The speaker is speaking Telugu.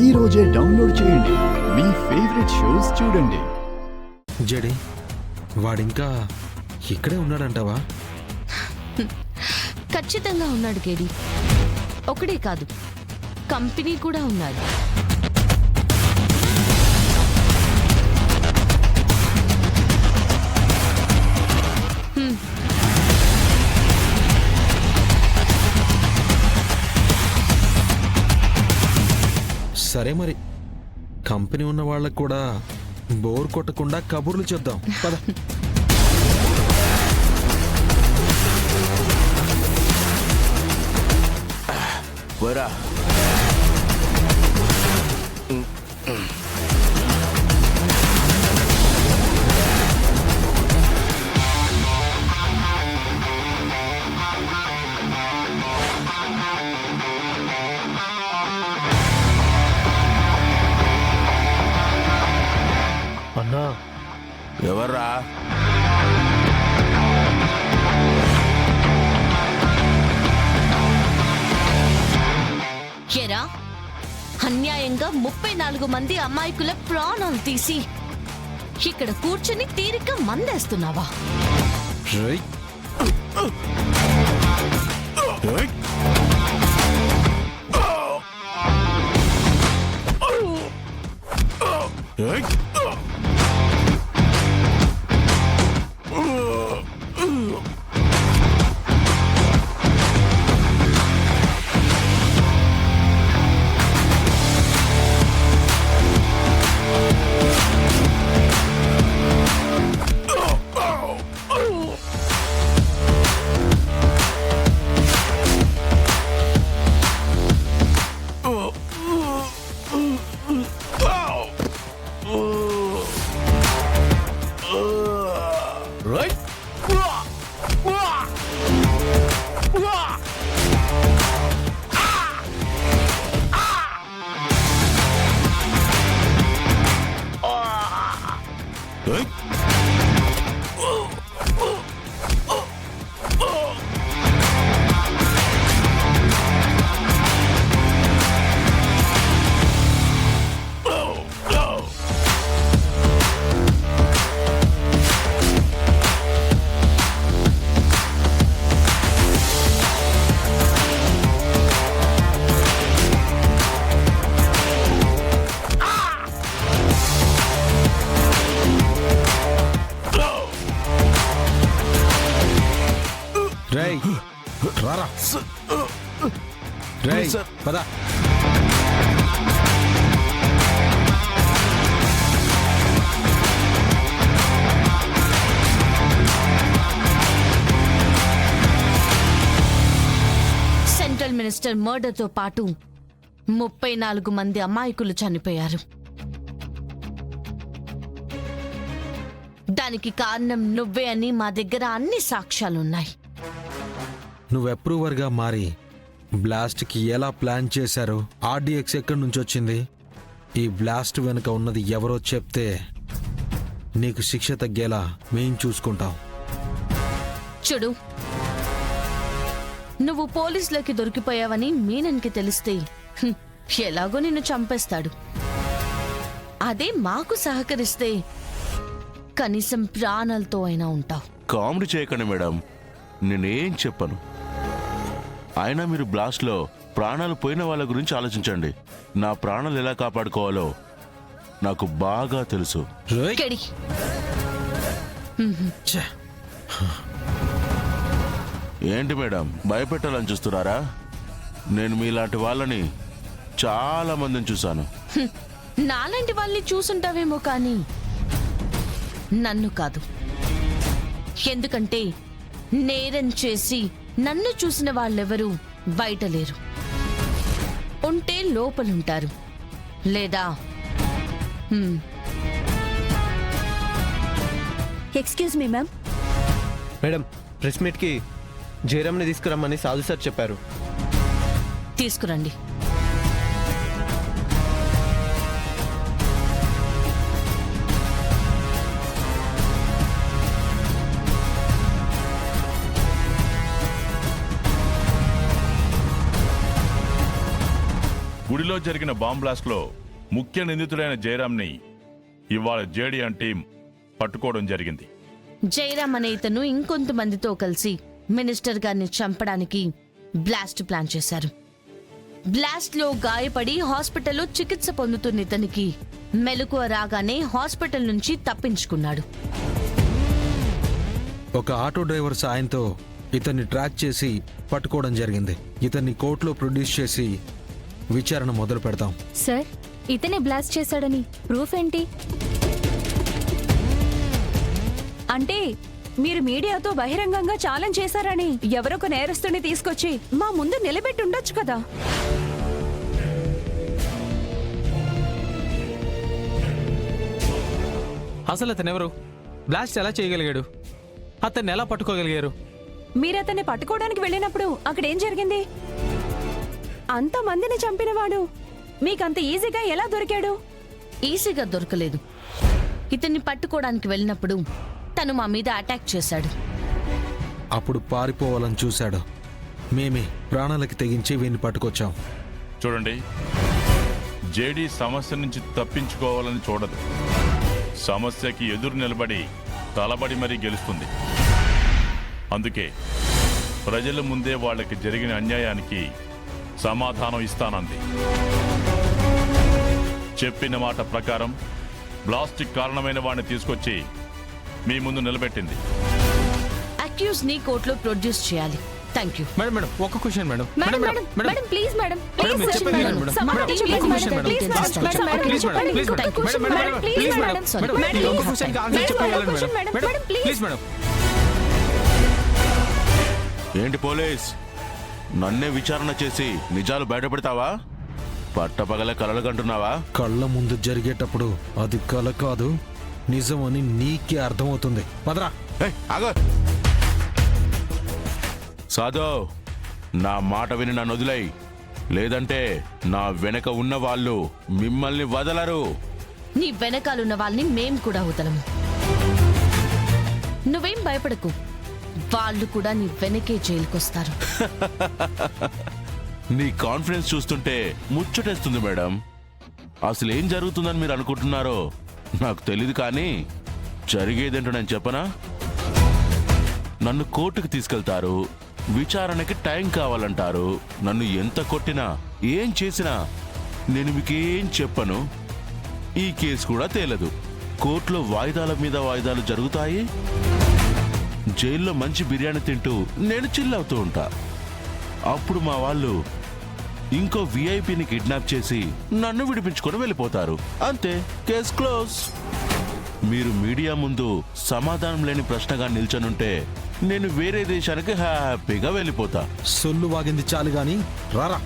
ఈ రోజే డౌన్లోడ్ చేయండి. మీ ఫేవరెట్ షోస్ చూడండి. జడి వాడింకా ఇక్కడే ఉన్నాడంటావా? ఖచ్చితంగా ఉన్నాడు కేడి. ఒకడే కాదు, కంపెనీ కూడా ఉన్నాడు. సరే మరి, కంపెనీ ఉన్న వాళ్ళకు కూడా బోర్ కొట్టకుండా కబుర్లు చెప్దాం పద. పోరా. అన్నా, ఎవర్రా? ఎరా, అన్యాయంగా 34 మంది అమాయకుల ప్రాణాలు తీసి ఇక్కడ కూర్చుని తీరిక మందేస్తున్నావా? రేయ్, రేయ్, రారా. రేయ్, పద. సెంట్రల్ మినిస్టర్ మర్డర్తో పాటు 34 మంది అమాయకులు చనిపోయారు. దానికి కారణం నువ్వే అని మా దగ్గర అన్ని సాక్ష్యాలున్నాయి. నువ్వు అప్రూవర్గా మారి బ్లాస్ట్కి ఎలా ప్లాన్ చేశారు, ఆర్డీఎక్స్ ఎక్కడి నుంచి వచ్చింది, ఈ బ్లాస్ట్ వెనుక ఉన్నది ఎవరో చెప్తే నీకు శిక్ష తగ్గేలా మేం చూసుకుంటాం. చూడు, నువ్వు పోలీసులకి దొరికిపోయావని మీనన్కి తెలిస్తే ఎలాగో నిన్ను చంపేస్తాడు. అదే మాకు సహకరిస్తే కనీసం ప్రాణాలతో అయినా ఉంటావు. కామెడీ చేయకండి మేడం, నేనేం చెప్పను. అయినా మీరు బ్లాస్ట్లో ప్రాణాలు పోయిన వాళ్ళ గురించి ఆలోచించండి. నా ప్రాణాలు ఎలా కాపాడుకోవాలో నాకు బాగా తెలుసు. రేయ్, కెడి. ఛే, ఏంటి మేడం, భయపెట్టాలని చూస్తున్నారా? నేను మీలాంటి వాళ్ళని చాలా మందిని చూశాను. నాలాంటి వాళ్ళని చూసుంటావేమో కానీ నన్ను కాదు. ఎందుకంటే నేరం చేసి నన్ను చూసిన వాళ్ళెవరూ బయట లేరు. ఉంటే లోపలుంటారు, లేదా excuse me ma'am. Madam, press మీట్కి జయరామ్ని తీసుకురమ్మని సాధు సార్ చెప్పారు. తీసుకురండి. గుడ్ గుడిలో జరిగిన బాంబ్ బ్లాస్ట్లో ముఖ్య నిందితుడైన జయరాంని ఇవాళ జేడీఎన్ టీం పట్టుకోవడం జరిగింది. జయరామ్ అనే ఇతను ఇంకొంతమందితో కలిసి మినిస్టర్ గారిని చంపడానికి బ్లాస్ట్ ప్లాన్ చేశారు. బ్లాస్ట్ లో గాయపడి హాస్పిటల్లో చికిత్స పొందుతున్న ఇతనికి మెలకువ రాగానే హాస్పిటల్ నుంచి తప్పించుకున్నాడు. ఒక ఆటో డ్రైవర్ సాయంతో ఇతన్ని ట్రాక్ చేసి పట్టుకోవడం జరిగింది. ఇతన్ని కోర్టులో ప్రొడ్యూస్ చేసి విచారణ మొదలు పెడతాం. సార్, ఇతనే బ్లాస్ట్ చేశాడని ప్రూఫ్ ఏంటి? అంటే మీరు మీడియాతో బహిరంగంగా ఛాలెంజ్ చేశారని ఎవరొక నేరస్తుని తీసుకొచ్చి మా ముందు నిలబెట్టి ఉండొచ్చు కదా. అసలు అతను ఎవరు? బ్లాస్ట్ ఎలా చేయగలిగాడు? అతన్ని ఎలా పట్టుకోగలిగారు? మీరు అతన్ని పట్టుకోవడానికి వెళ్ళినప్పుడు అక్కడేం జరిగింది? అంతమందిని చంపినవాడు మీకంత ఈజీగా ఎలా దొరికాడు? ఈజీగా దొరకలేదు. ఇతన్ని పట్టుకోవడానికి వెళ్ళినప్పుడు తను మా మీద అటాక్ చేశాడు. అప్పుడు పారిపోవాలని చూశాడు. మేమే ప్రాణాలకి తెగించి వీడిని పట్టుకొచ్చాం. చూడండి, జేడీ సమస్య నుంచి తప్పించుకోవాలని చూడదు. సమస్యకి ఎదురు నిలబడి తలబడి మరీ గెలుస్తుంది. అందుకే ప్రజల ముందే వాళ్ళకి జరిగిన అన్యాయానికి సమాధానం ఇస్తానంది. చెప్పిన మాట ప్రకారం బ్లాస్ట్కి కారణమైన వాడిని తీసుకొచ్చి మీ ముందు నిలబెట్టింది. అక్యూజ్ ని కోర్టులో ప్రొడ్యూస్ చేయాలి. Thank you. మేడం మేడం ఒక్క question madam. Madam madam madam please madam madam, మీరు చెప్పండి మేడం. మేడం, సమాధానం మేడం, చెప్పండి ఒక్క question madam. Madam. Please madam, last question. Madam, please madam, చెప్పండి. Please madam. ఒక్క question madam, madam, please please madam. Madam. Sorry. Madam, madam, ఈ ఒక్క ప్లీజ్ క్వశ్చన్కి ఆన్సర్ మేడం, చెప్పేయాలని ఒక్క question madam. Madam. Madam, please. Please madam. ఏంటి పోలీస్, నన్నే విచారణ చేసి నిజాలు బయటపెడతావా? పట్టపగల కలలు కంటున్నావా? కళ్ళ ముందు జరిగేటప్పుడు అది కల కాదు, నిజమని నీకే అర్థమవుతుంది. పదరా. ఏయ్, ఆగు. సాధవ్, నా మాట విని నన్ను వదిలేయ్, లేదంటే నా వెనక ఉన్న వాళ్ళు మిమ్మల్ని వదలరు. నీ వెనకాలన్న వాళ్ళని మేం కూడా వదలము. నువ్వేం భయపడకు, వాళ్ళు కూడా నీ వెనకే జైలుకొస్తారు. నీ కాన్ఫిడెన్స్ చూస్తుంటే ముచ్చటేస్తుంది మేడం. అసలు ఏం జరుగుతుందని మీరు అనుకుంటున్నారో నాకు తెలీదు, కానీ జరిగేదేంటో నేను చెప్పనా? నన్ను కోర్టుకు తీసుకెళ్తారు, విచారణకి టైం కావాలంటారు. నన్ను ఎంత కొట్టినా ఏం చేసినా నేను మీకేం చెప్పను. ఈ కేసు కూడా తేలదు. కోర్టులో వాయిదాల మీద వాయిదాలు జరుగుతాయి. జైల్లో మంచి బిర్యానీ తింటూ నేను చిల్ అవుతూ ఉంటా. అప్పుడు మా వాళ్ళు ఇంకో విఐపిని కిడ్నాప్ చేసి నన్ను విడిపించుకొని వెళ్ళిపోతారు. అంతే, కేస్ క్లోజ్. మీరు మీడియా ముందు సమాధానం లేని ప్రశ్నగా నిల్చనుంటే నేను వేరే దేశానికి హ్యాపీగా వెళ్ళిపోతా. సొల్లు వాగింది చాలు గాని రారా.